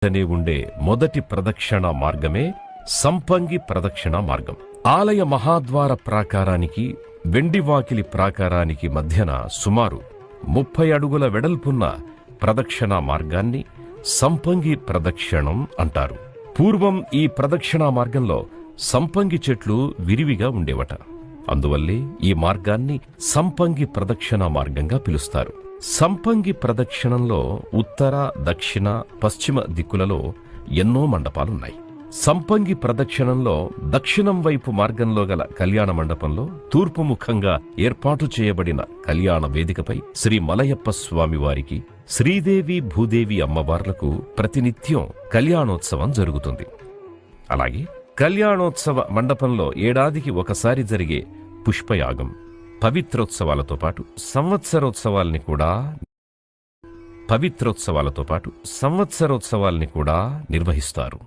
అనే ఉండే మొదటి ప్రదక్షిణ మార్గమే సంపంగి ప్రదక్షిణ మార్గం. ఆలయ మహాద్వార ప్రాకారానికి వెండివాకిలి ప్రాకారానికి మధ్యన సుమారు 30 అడుగుల వెడల్పున్న ప్రదక్షిణ మార్గాన్ని సంపంగి ప్రదక్షిణం అంటారు. పూర్వం ఈ ప్రదక్షిణ మార్గంలో సంపంగి చెట్లు విరివిగా ఉండేవట. అందువల్లే ఈ మార్గాన్ని సంపంగి ప్రదక్షిణ మార్గంగా పిలుస్తారు. సంపంగి ప్రదక్షిణంలో ఉత్తర, దక్షిణ, పశ్చిమ దిక్కులలో ఎన్నో మండపాలున్నాయి. సంపంగి ప్రదక్షిణంలో దక్షిణం వైపు మార్గంలో గల కళ్యాణ మండపంలో తూర్పు ముఖంగా ఏర్పాటు చేయబడిన కళ్యాణ వేదికపై శ్రీ మలయప్ప స్వామివారికి, శ్రీదేవి భూదేవి అమ్మవార్లకు ప్రతినిత్యం కళ్యాణోత్సవం జరుగుతుంది. అలాగే కళ్యాణోత్సవ మండపంలో ఏడాదికి ఒకసారి జరిగే పుష్పయాగం, పవిత్రోత్సవాలతో పాటు సంవత్సరోత్సవాల్ని కూడా నిర్వహిస్తారు.